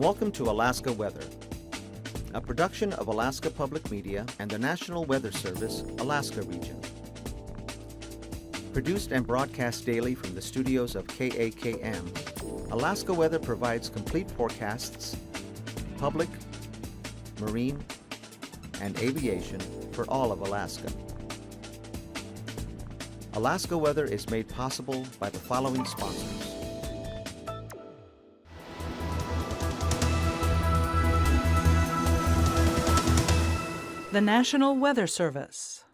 Welcome to Alaska Weather, a production of Alaska Public Media and the National Weather Service, Alaska Region. Produced and broadcast daily from the studios of KAKM, Alaska Weather provides complete forecasts, public, marine, and aviation for all of Alaska. Alaska Weather is made possible by the following sponsors. The National Weather Service.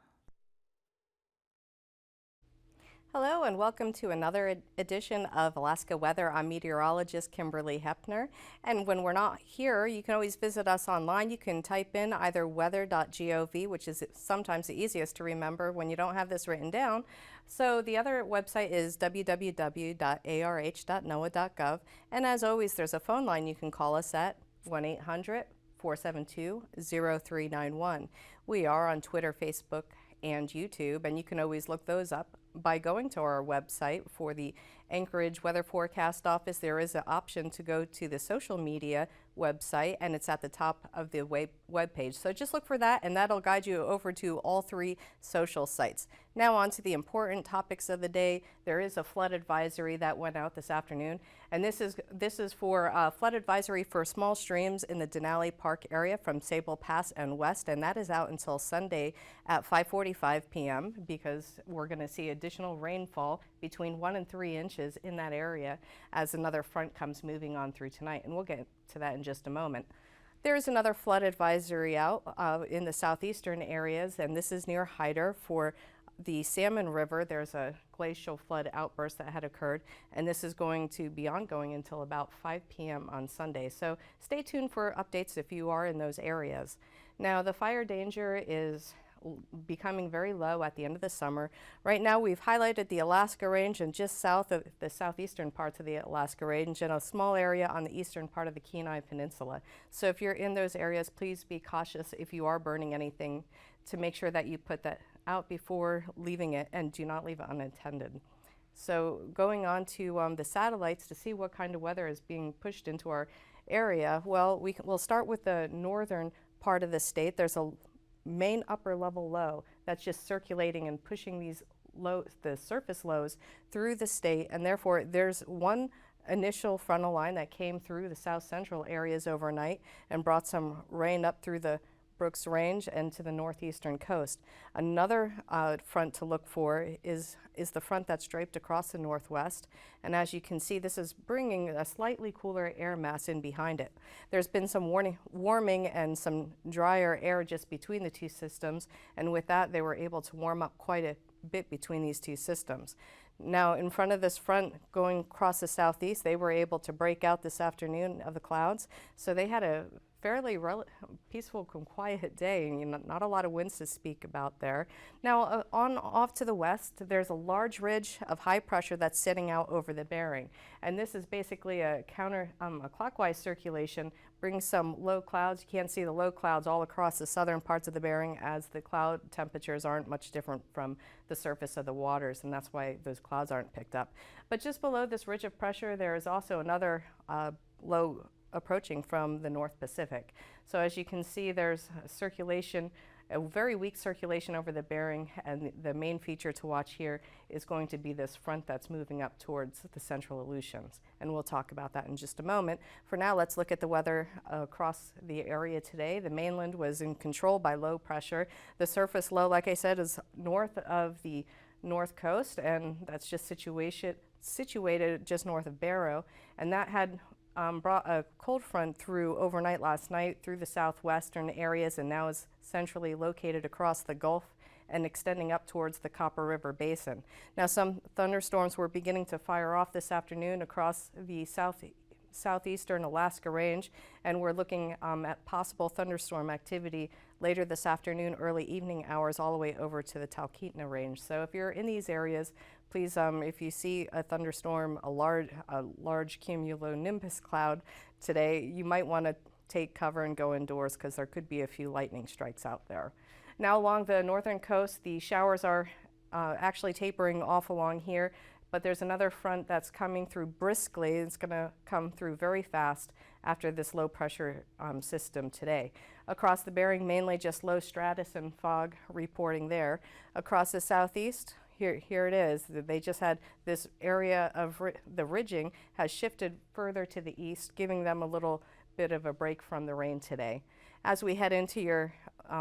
Hello and welcome to another edition of Alaska Weather. I'm meteorologist Kimberly Hepner. And when we're not here, you can always visit us online. You can type in either weather.gov, which is sometimes the easiest to remember when you don't have this written down. So the other website is www.arh.noaa.gov. And as always, there's a phone line you can call us at 1-800-472-0391. We are on Twitter, Facebook, and YouTube, and you can always look those up by going to our website. For the Anchorage Weather Forecast Office, there is an option to go to the social media website, and it's at the top of the web page. So just look for that, and that'll guide you over to all three social sites. Now on to the important topics of the day. There is a flood advisory that went out this afternoon, and this is for flood advisory for small streams in the Denali Park area from Sable Pass and west, and that is out until Sunday at 5:45 p.m. because we're going to see additional rainfall between 1 and 3 inches in that area as another front comes moving on through tonight, and we'll get to that in just a moment. There's another flood advisory out in the southeastern areas, and this is near Hyder for the Salmon River. There's a glacial flood outburst that had occurred, and this is going to be ongoing until about 5 p.m. on Sunday. So stay tuned for updates if you are in those areas. Now, the fire danger is becoming very low at the end of the summer. Right now we've highlighted the Alaska Range and just south of the southeastern parts of the Alaska Range and a small area on the eastern part of the Kenai Peninsula. So if you're in those areas, please be cautious if you are burning anything to make sure that you put that out before leaving it and do not leave it unattended. So going on to the satellites to see what kind of weather is being pushed into our area, well, we'll start with the northern part of the state. There's a main upper level low that's just circulating and pushing these the surface lows through the state, and therefore there's one initial frontal line that came through the south central areas overnight and brought some rain up through the Brooks Range and to the northeastern coast. Another front to look for is the front that's draped across the northwest, and as you can see, this is bringing a slightly cooler air mass in behind it. There's been some warming and some drier air just between the two systems, and with that they were able to warm up quite a bit between these two systems. Now, in front of this front going across the southeast, they were able to break out this afternoon of the clouds, so they had a fairly peaceful and quiet day, and not a lot of winds to speak about there. Now, off to the west, there's a large ridge of high pressure that's sitting out over the Bering, and this is basically a clockwise circulation, brings some low clouds. You can't see the low clouds all across the southern parts of the Bering, as the cloud temperatures aren't much different from the surface of the waters, and that's why those clouds aren't picked up. But just below this ridge of pressure, there is also another low approaching from the North Pacific. So as you can see, there's a circulation, a very weak circulation over the Bering, and the main feature to watch here is going to be this front that's moving up towards the central Aleutians, and we'll talk about that in just a moment. For now, let's look at the weather across the area today. The mainland was in control by low pressure. The surface low, like I said, is north of the north coast, and that's just situated just north of Barrow, and that had brought a cold front through overnight last night through the southwestern areas, and now is centrally located across the Gulf and extending up towards the Copper River Basin. Now, some thunderstorms were beginning to fire off this afternoon across the southeastern Alaska Range, and we're looking at possible thunderstorm activity later this afternoon, early evening hours, all the way over to the Talkeetna Range. So if you're in these areas, please, if you see a thunderstorm, a large cumulonimbus cloud today, you might want to take cover and go indoors because there could be a few lightning strikes out there. Now, along the northern coast, the showers are actually tapering off along here. but there's another front that's coming through briskly. It's going to come through very fast after this low pressure system today. Across the Bering, mainly just low stratus and fog reporting there. Across the southeast, here it is. They just had this area of the ridging has shifted further to the east, giving them a little bit of a break from the rain today. As we head into your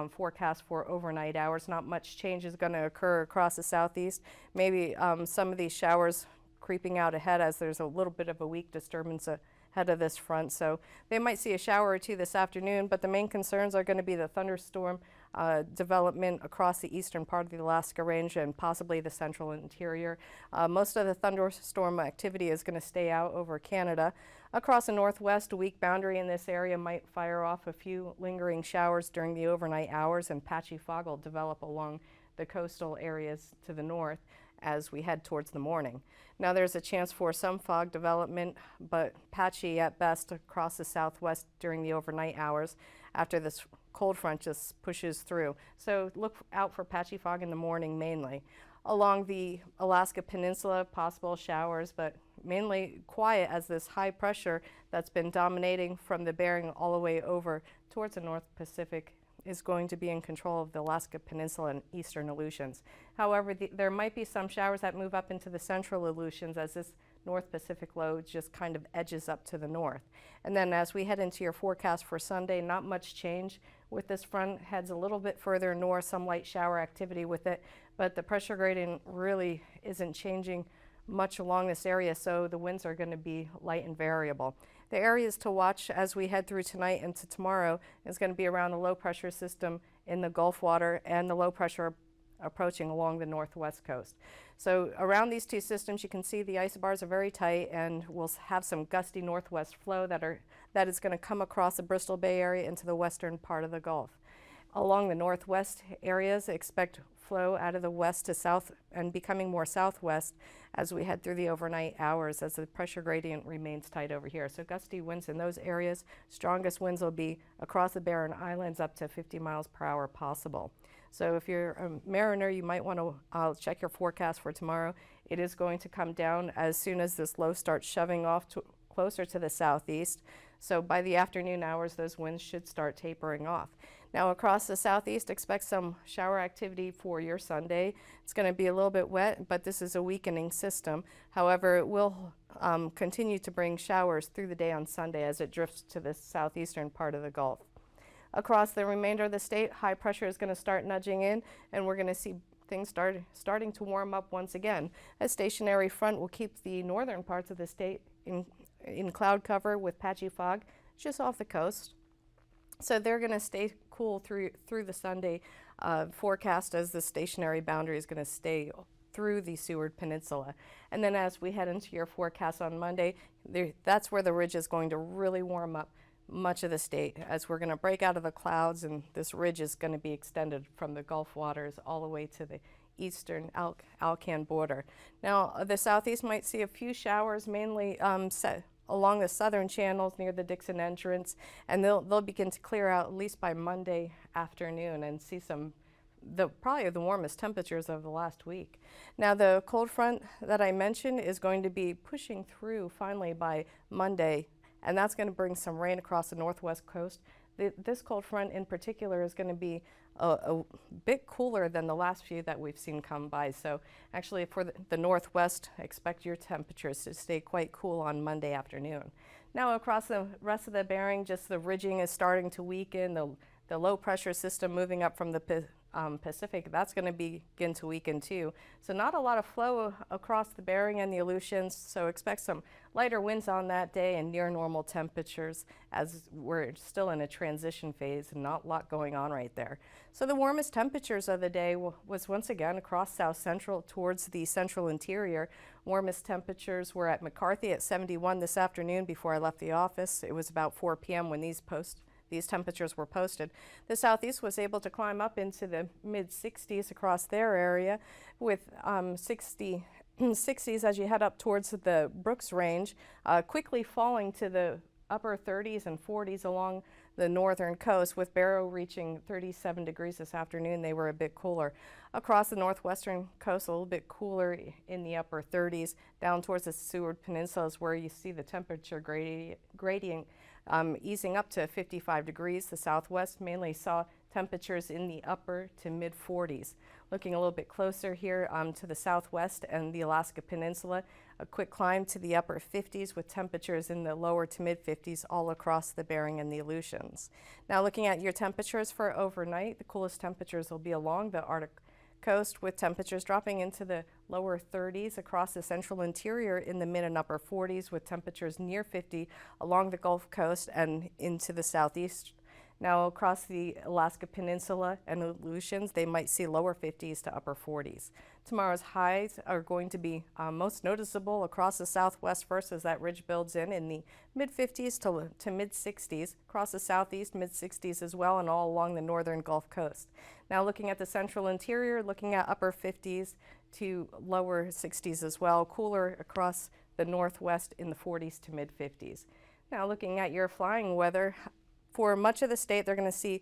forecast for overnight hours, not much change is going to occur across the southeast. Maybe some of these showers creeping out ahead as there's a little bit of a weak disturbance ahead of this front. So they might see a shower or two this afternoon, but the main concerns are going to be the thunderstorm development across the eastern part of the Alaska Range and possibly the central interior. Most of the thunderstorm activity is going to stay out over Canada. Across the northwest, a weak boundary in this area might fire off a few lingering showers during the overnight hours, and patchy fog will develop along the coastal areas to the north as we head towards the morning. Now there's a chance for some fog development, but patchy at best across the southwest during the overnight hours after this cold front just pushes through. So look out for patchy fog in the morning mainly. Along the Alaska Peninsula, possible showers, but mainly quiet as this high pressure that's been dominating from the Bering all the way over towards the North Pacific is going to be in control of the Alaska Peninsula and eastern Aleutians. However, there might be some showers that move up into the central Aleutians as this North Pacific low just kind of edges up to the north. And then as we head into your forecast for Sunday, not much change with this front. Heads a little bit further north, some light shower activity with it, but the pressure gradient really isn't changing much along this area, so the winds are going to be light and variable. The areas to watch as we head through tonight into tomorrow is going to be around the low pressure system in the Gulf water and the low pressure approaching along the northwest coast. So around these two systems, you can see the isobars are very tight, and we'll have some gusty northwest flow that is going to come across the Bristol Bay area into the western part of the Gulf. Along the northwest areas, expect flow out of the west to south and becoming more southwest as we head through the overnight hours as the pressure gradient remains tight over here. So gusty winds in those areas. Strongest winds will be across the Barren Islands up to 50 miles per hour possible. So if you're a mariner, you might want to check your forecast for tomorrow. It is going to come down as soon as this low starts shoving off closer to the southeast. So by the afternoon hours, those winds should start tapering off. Now across the southeast, expect some shower activity for your Sunday. It's going to be a little bit wet, but this is a weakening system. However, it will continue to bring showers through the day on Sunday as it drifts to the southeastern part of the Gulf. Across the remainder of the state, high pressure is going to start nudging in, and we're going to see things starting to warm up once again. A stationary front will keep the northern parts of the state in cloud cover with patchy fog just off the coast. So they're going to stay cool through the Sunday forecast as the stationary boundary is going to stay through the Seward Peninsula. And then as we head into your forecast on Monday, that's where the ridge is going to really warm up much of the state as we're going to break out of the clouds, and this ridge is going to be extended from the Gulf waters all the way to the eastern Alcan border. Now the southeast might see a few showers, mainly along the southern channels near the Dixon entrance, and they'll begin to clear out at least by Monday afternoon and see probably the warmest temperatures of the last week. Now the cold front that I mentioned is going to be pushing through finally by Monday, and that's going to bring some rain across the northwest coast. This cold front in particular is going to be a bit cooler than the last few that we've seen come by. So actually for the northwest, expect your temperatures to stay quite cool on Monday afternoon. Now across the rest of the Bering, just the ridging is starting to weaken. The low pressure system moving up from the Pacific, that's going to begin to weaken too. So not a lot of flow across the Bering and the Aleutians, so expect some lighter winds on that day and near normal temperatures as we're still in a transition phase and not a lot going on right there. So the warmest temperatures of the day was once again across south central towards the central interior. Warmest temperatures were at McCarthy at 71 this afternoon before I left the office. It was about 4 p.m. when these temperatures were posted. The southeast was able to climb up into the mid-60s across their area with 60s as you head up towards the Brooks Range, quickly falling to the upper 30s and 40s along the northern coast, with Barrow reaching 37 degrees this afternoon. They were a bit cooler. Across the northwestern coast, a little bit cooler in the upper 30s. Down towards the Seward Peninsula is where you see the temperature gradient easing up to 55 degrees. The southwest mainly saw temperatures in the upper to mid 40s. Looking a little bit closer here to the southwest and the Alaska Peninsula, a quick climb to the upper 50s with temperatures in the lower to mid 50s all across the Bering and the Aleutians. Now looking at your temperatures for overnight, the coolest temperatures will be along the Arctic coast, with temperatures dropping into the lower 30s across the central interior, in the mid and upper 40s, with temperatures near 50 along the Gulf Coast and into the southeast. Now across the Alaska Peninsula and Aleutians, they might see lower 50s to upper 40s. Tomorrow's highs are going to be most noticeable across the southwest first, as that ridge builds in the mid 50s to mid 60s, across the southeast mid 60s as well, and all along the northern Gulf Coast. Now looking at the central interior, looking at upper 50s to lower 60s as well, cooler across the northwest in the 40s to mid 50s. Now looking at your flying weather, for much of the state, they're going to see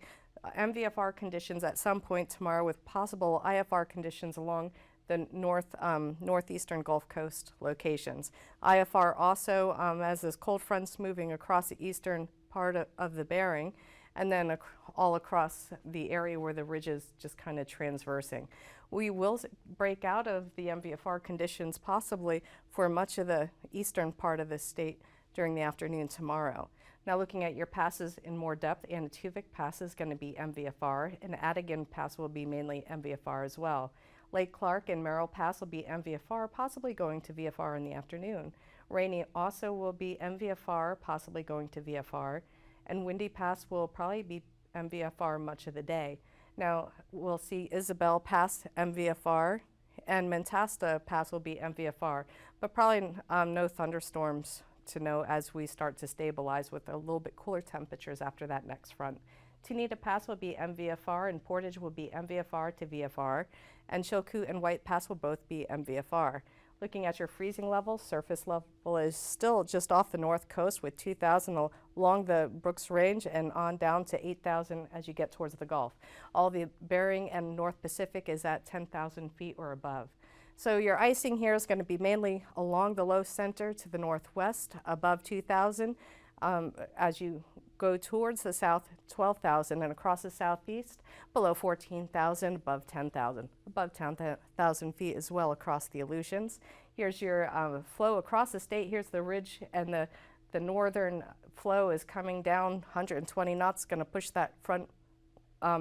MVFR conditions at some point tomorrow, with possible IFR conditions along the northeastern Gulf Coast locations. IFR also, as this cold front's moving across the eastern part of the Bering, and then all across the area where the ridge is just kind of transversing. We will break out of the MVFR conditions possibly for much of the eastern part of the state during the afternoon tomorrow. Now looking at your passes in more depth, Anaktuvuk Pass is going to be MVFR, and Adigan Pass will be mainly MVFR as well. Lake Clark and Merrill Pass will be MVFR, possibly going to VFR in the afternoon. Rainy also will be MVFR, possibly going to VFR, and Windy Pass will probably be MVFR much of the day. Now we'll see Isabel Pass MVFR, and Mentasta Pass will be MVFR, but probably no thunderstorms to know as we start to stabilize with a little bit cooler temperatures after that next front. Tunita Pass will be MVFR, and Portage will be MVFR to VFR, and Chilkoot and White Pass will both be MVFR. Looking at your freezing level, surface level is still just off the north coast with 2,000 along the Brooks Range and on down to 8,000 as you get towards the Gulf. All the Bering and North Pacific is at 10,000 feet or above. So your icing here is going to be mainly along the low center to the northwest, above 2,000. As you go towards the south, 12,000, and across the southeast, below 14,000, above 10,000. Above 10,000 feet as well across the Aleutians. Here's your flow across the state. Here's the ridge, and the northern flow is coming down 120 knots, going to push that front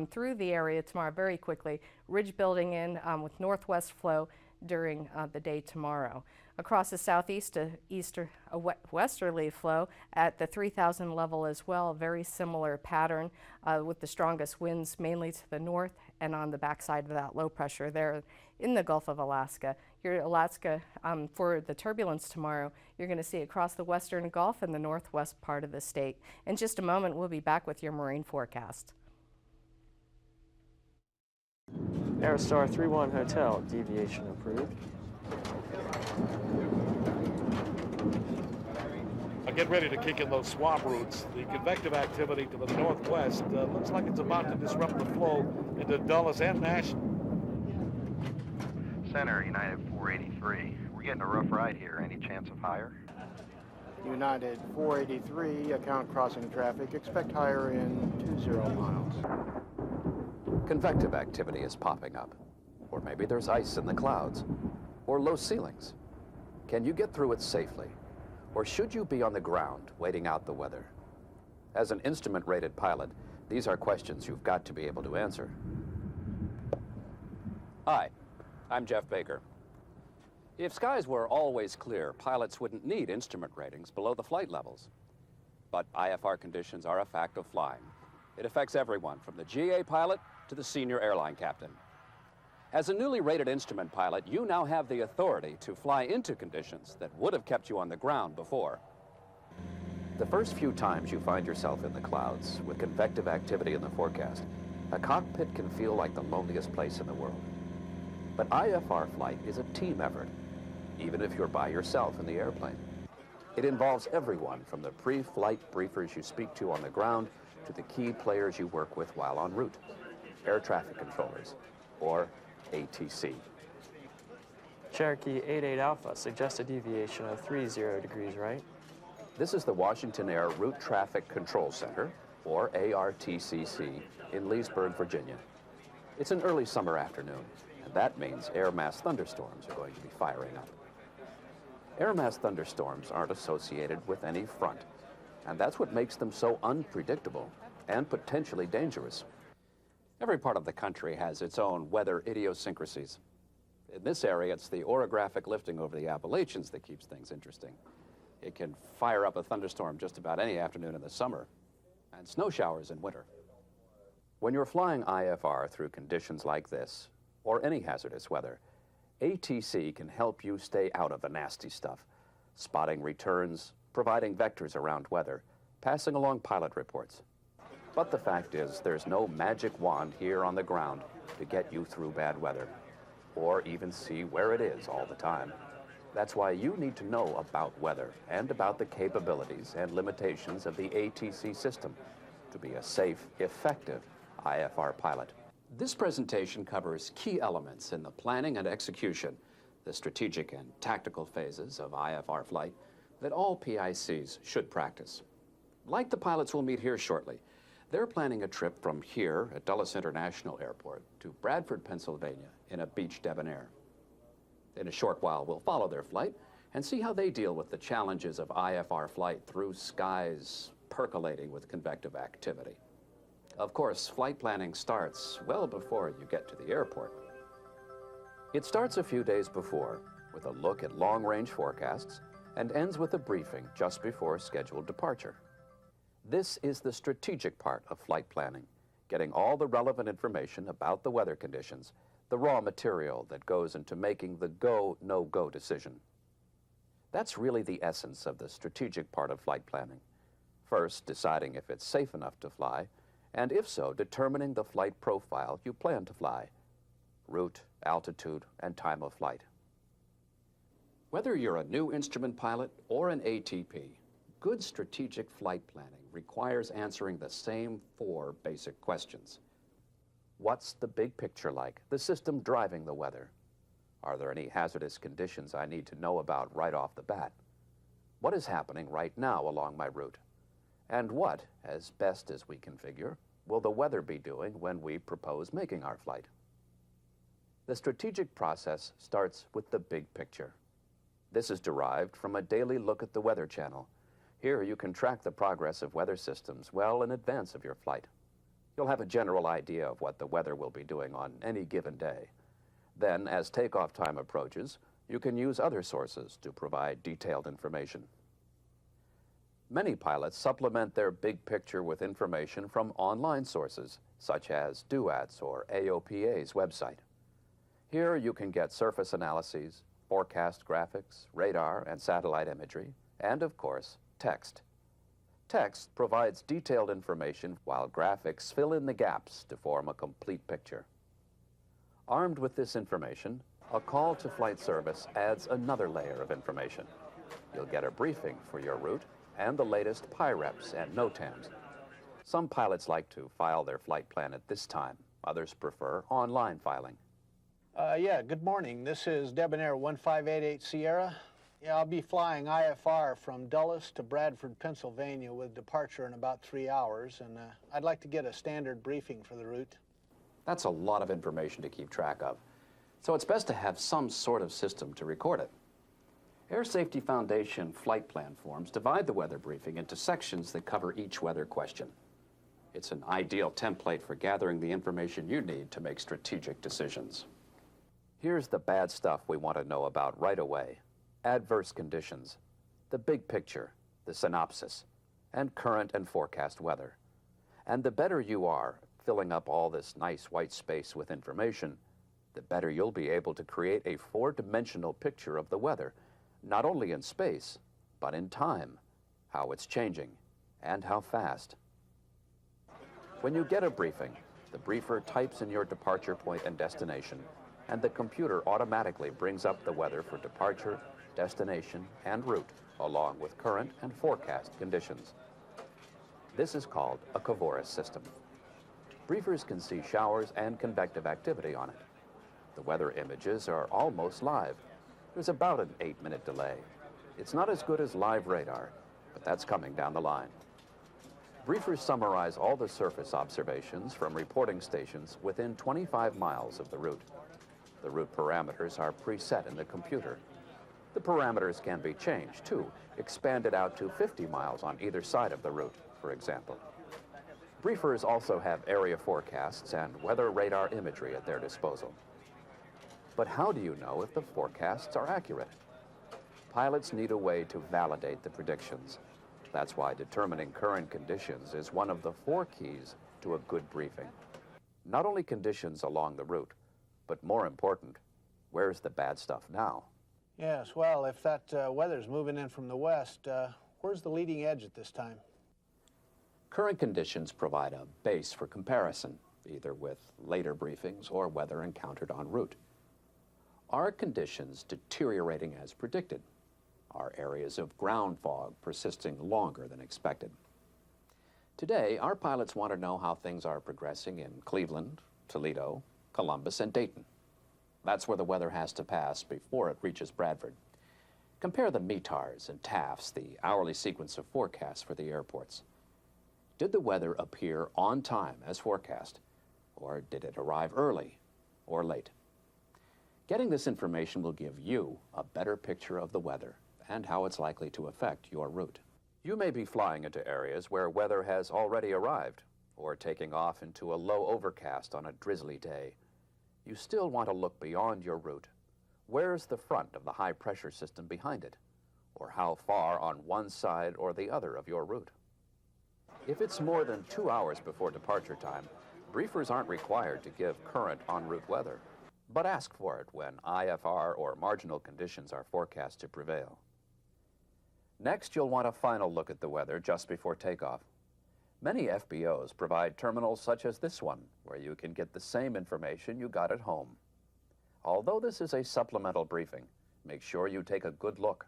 through the area tomorrow very quickly. Ridge building in with northwest flow during the day tomorrow. Across the southeast to westerly flow at the 3,000 level as well, very similar pattern with the strongest winds mainly to the north and on the backside of that low pressure there in the Gulf of Alaska. Your Alaska, for the turbulence tomorrow, you're going to see across the western Gulf and the northwest part of the state. In just a moment, we'll be back with your marine forecast. Aerostar 31 Hotel, deviation approved. Now get ready to kick in those swamp roots. The convective activity to the northwest looks like it's about to disrupt the flow into Dulles and Nashville. Center, United 483. We're getting a rough ride here. Any chance of higher? United 483, account crossing traffic. Expect higher in 20 miles. Convective activity is popping up. Or maybe there's ice in the clouds. Or low ceilings. Can you get through it safely? Or should you be on the ground waiting out the weather? As an instrument-rated pilot, these are questions you've got to be able to answer. Hi, I'm Jeff Baker. If skies were always clear, pilots wouldn't need instrument ratings below the flight levels. But IFR conditions are a fact of flying. It affects everyone, from the GA pilot to the senior airline captain. As a newly rated instrument pilot, you now have the authority to fly into conditions that would have kept you on the ground before. The first few times you find yourself in the clouds with convective activity in the forecast, a cockpit can feel like the loneliest place in the world. But IFR flight is a team effort, even if you're by yourself in the airplane. It involves everyone from the pre-flight briefers you speak to on the ground to the key players you work with while en route, air traffic controllers, or ATC. Cherokee 88 Alpha suggests a deviation of 30 degrees right. This is the Washington Air Route Traffic Control Center, or ARTCC, in Leesburg, Virginia. It's an early summer afternoon, and that means air mass thunderstorms are going to be firing up. Air mass thunderstorms aren't associated with any front, and that's what makes them so unpredictable and potentially dangerous. Every part of the country has its own weather idiosyncrasies. In this area, it's the orographic lifting over the Appalachians that keeps things interesting. It can fire up a thunderstorm just about any afternoon in the summer, and snow showers in winter. When you're flying IFR through conditions like this, or any hazardous weather, ATC can help you stay out of the nasty stuff, spotting returns, providing vectors around weather, passing along pilot reports. But the fact is, there's no magic wand here on the ground to get you through bad weather, or even see where it is all the time. That's why you need to know about weather and about the capabilities and limitations of the ATC system to be a safe, effective IFR pilot. This presentation covers key elements in the planning and execution, the strategic and tactical phases of IFR flight that all PICs should practice. Like the pilots we'll meet here shortly, they're planning a trip from here at Dulles International Airport to Bradford, Pennsylvania in a Beech Debonair. In a short while, we'll follow their flight and see how they deal with the challenges of IFR flight through skies percolating with convective activity. Of course, flight planning starts well before you get to the airport. It starts a few days before with a look at long-range forecasts and ends with a briefing just before scheduled departure. This is the strategic part of flight planning, getting all the relevant information about the weather conditions, the raw material that goes into making the go, no-go decision. That's really the essence of the strategic part of flight planning. First, deciding if it's safe enough to fly, and if so, determining the flight profile you plan to fly, route, altitude, and time of flight. Whether you're a new instrument pilot or an ATP, good strategic flight planning requires answering the same 4 basic questions. What's the big picture like, the system driving the weather? Are there any hazardous conditions I need to know about right off the bat? What is happening right now along my route? And what, as best as we can figure, will the weather be doing when we propose making our flight? The strategic process starts with the big picture. This is derived from a daily look at the Weather Channel. Here you can track the progress of weather systems well in advance of your flight. You'll have a general idea of what the weather will be doing on any given day. Then, as takeoff time approaches, you can use other sources to provide detailed information. Many pilots supplement their big picture with information from online sources, such as DUAT's or AOPA's website. Here you can get surface analyses, forecast graphics, radar and satellite imagery, and of course, text. Text provides detailed information while graphics fill in the gaps to form a complete picture. Armed with this information, a call to flight service adds another layer of information. You'll get a briefing for your route and the latest PIREPs and NOTAMs. Some pilots like to file their flight plan at this time. Others prefer online filing. Yeah, good morning. This is Debonair 1588 Sierra. Yeah, I'll be flying IFR from Dulles to Bradford, Pennsylvania with departure in about 3 hours, and I'd like to get a standard briefing for the route. That's a lot of information to keep track of, so it's best to have some sort of system to record it. Air Safety Foundation flight plan forms divide the weather briefing into sections that cover each weather question. It's an ideal template for gathering the information you need to make strategic decisions. Here's the bad stuff we want to know about right away. Adverse conditions, the big picture, the synopsis, and current and forecast weather. And the better you are filling up all this nice white space with information, the better you'll be able to create a 4-dimensional picture of the weather, not only in space, but in time, how it's changing, and how fast. When you get a briefing, the briefer types in your departure point and destination, and the computer automatically brings up the weather for departure, destination, and route, along with current and forecast conditions. This is called a Cavoris system. Briefers can see showers and convective activity on it. The weather images are almost live. There's about an 8-minute delay. It's not as good as live radar, but that's coming down the line. Briefers summarize all the surface observations from reporting stations within 25 miles of the route. The route parameters are preset in the computer. The parameters can be changed, too, expanded out to 50 miles on either side of the route, for example. Briefers also have area forecasts and weather radar imagery at their disposal. But how do you know if the forecasts are accurate? Pilots need a way to validate the predictions. That's why determining current conditions is one of the 4 keys to a good briefing. Not only conditions along the route, but more important, where's the bad stuff now? Yes, well, if that weather's moving in from the west, where's the leading edge at this time? Current conditions provide a base for comparison, either with later briefings or weather encountered en route. Are conditions deteriorating as predicted? Are areas of ground fog persisting longer than expected? Today, our pilots want to know how things are progressing in Cleveland, Toledo, Columbus, and Dayton. That's where the weather has to pass before it reaches Bradford. Compare the METARs and TAFs, the hourly sequence of forecasts for the airports. Did the weather appear on time as forecast, or did it arrive early or late? Getting this information will give you a better picture of the weather and how it's likely to affect your route. You may be flying into areas where weather has already arrived, or taking off into a low overcast on a drizzly day. You still want to look beyond your route. Where's the front of the high pressure system behind it? Or how far on one side or the other of your route? If it's more than 2 hours before departure time, briefers aren't required to give current en route weather, but ask for it when IFR or marginal conditions are forecast to prevail. Next, you'll want a final look at the weather just before takeoff. Many FBOs provide terminals such as this one, where you can get the same information you got at home. Although this is a supplemental briefing, make sure you take a good look.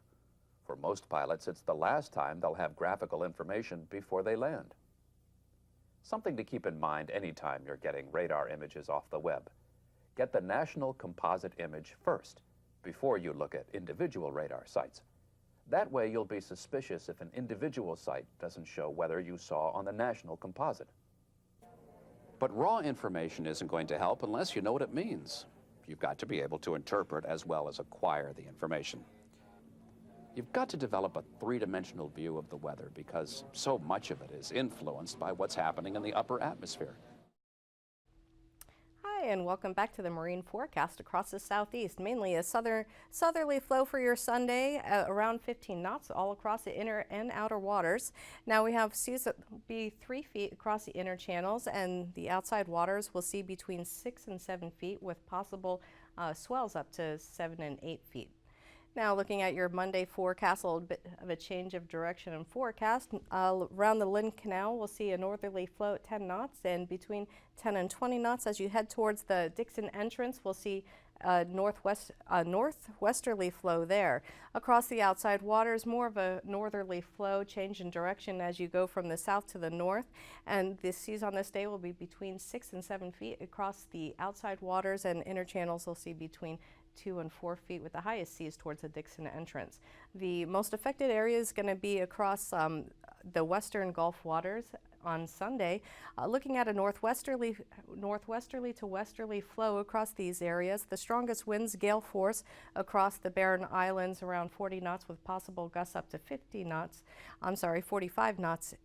For most pilots, it's the last time they'll have graphical information before they land. Something to keep in mind anytime you're getting radar images off the web. Get the national composite image first, before you look at individual radar sites. That way you'll be suspicious if an individual site doesn't show weather you saw on the national composite. But raw information isn't going to help unless you know what it means. You've got to be able to interpret as well as acquire the information. You've got to develop a 3-dimensional view of the weather because so much of it is influenced by what's happening in the upper atmosphere. Hi, and welcome back to the marine forecast across the southeast. Mainly a southerly flow for your Sunday, around 15 knots all across the inner and outer waters. Now we have seas that will be 3 feet across the inner channels, and the outside waters will see between 6 and 7 feet with possible swells up to 7 and 8 feet. Now looking at your Monday forecast, a little bit of a change of direction and forecast. Around the Lynn Canal, we'll see a northerly flow at 10 knots, and between 10 and 20 knots as you head towards the Dixon entrance, we'll see northwesterly flow there. Across the outside waters, more of a northerly flow, change in direction as you go from the south to the north, and the seas on this day will be between 6 and 7 feet across the outside waters, and inner channels will see between 2 and 4 feet with the highest seas towards the Dixon entrance. The most affected area is going to be across the western Gulf waters on Sunday, looking at a northwesterly to westerly flow across these areas. The strongest winds, gale force, across the Barren Islands around 40 knots with possible gusts up to 45 knots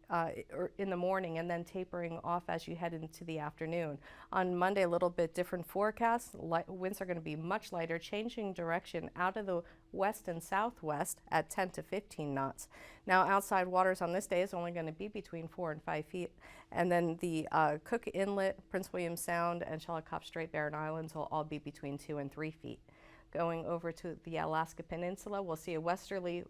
in the morning, and then tapering off as you head into the afternoon. On Monday, a little bit different forecast. Winds are going to be much lighter, changing direction out of the west and southwest at 10 to 15 knots. Now outside waters on this day is only going to be between 4 and 5 feet, and then the Cook Inlet, Prince William Sound, and Shelikof Strait Barren Islands will all be between 2 and 3 feet. Going over to the Alaska Peninsula, we'll see a westerly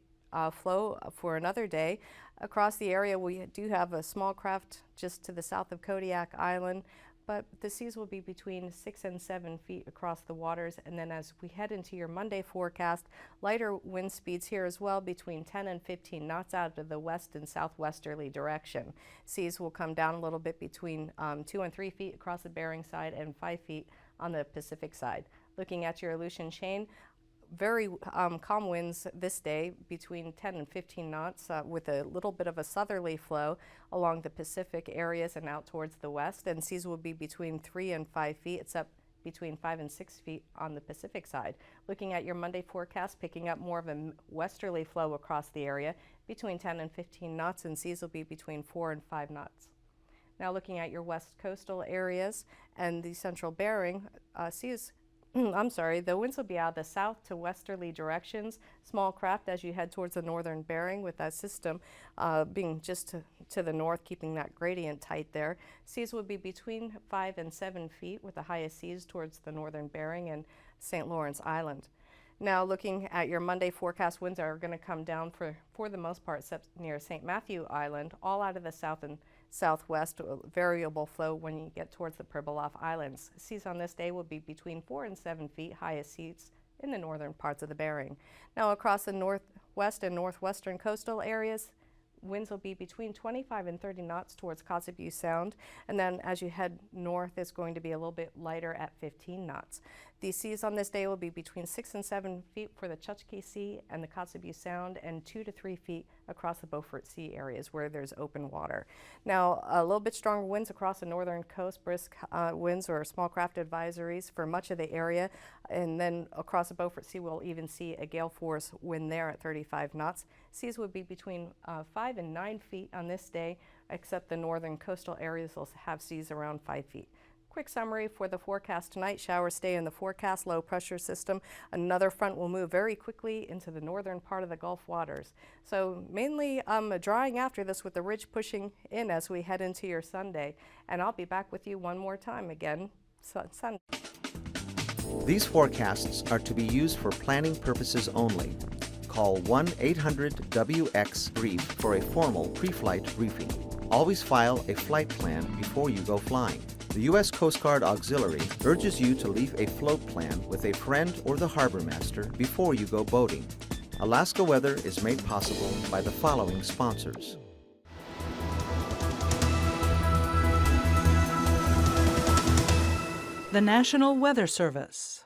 flow for another day. Across the area, we do have a small craft just to the south of Kodiak Island, but the seas will be between 6 and 7 feet across the waters. And then as we head into your Monday forecast, lighter wind speeds here as well, between 10 and 15 knots out of the west and southwesterly direction. Seas will come down a little bit between 2 and 3 feet across the Bering side and 5 feet on the Pacific side. Looking at your Aleutian chain, very calm winds this day between 10 and 15 knots with a little bit of a southerly flow along the Pacific areas and out towards the west, and seas will be between 3 and 5 feet. It's up between 5 and 6 feet on the Pacific side. Looking at your Monday forecast, picking up more of a westerly flow across the area between 10 and 15 knots, and seas will be between 4 and 5 knots. Now looking at your west coastal areas and the central Bering, the winds will be out of the south to westerly directions. Small craft as you head towards the northern Bering, with that system being just to the north, keeping that gradient tight there. Seas will be between 5 and 7 feet, with the highest seas towards the northern Bering and St. Lawrence Island. Now looking at your Monday forecast, winds are going to come down for the most part except near St. Matthew Island, all out of the south and southwest, variable flow when you get towards the Pribilof Islands. Seas on this day will be between 4 and 7 feet, highest seas in the northern parts of the Bering. Now across the northwest and northwestern coastal areas, winds will be between 25 and 30 knots towards Kotzebue Sound, and then as you head north, it's going to be a little bit lighter at 15 knots. The seas on this day will be between 6 and 7 feet for the Chukchi Sea and the Kotzebue Sound, and 2 to 3 feet across the Beaufort Sea areas where there's open water. Now, a little bit stronger winds across the northern coast, brisk winds or small craft advisories for much of the area, and then across the Beaufort Sea, we'll even see a gale force wind there at 35 knots. Seas would be between 5 and 9 feet on this day, except the northern coastal areas will have seas around 5 feet. Quick summary for the forecast tonight. Showers stay in the forecast, low pressure system. Another front will move very quickly into the northern part of the Gulf waters. So mainly drying after this, with the ridge pushing in as we head into your Sunday. And I'll be back with you one more time again Sunday. These forecasts are to be used for planning purposes only. Call 1-800-WX-BRIEF for a formal pre-flight briefing. Always file a flight plan before you go flying. The U.S. Coast Guard Auxiliary urges you to leave a float plan with a friend or the harbor master before you go boating. Alaska Weather is made possible by the following sponsors. The National Weather Service.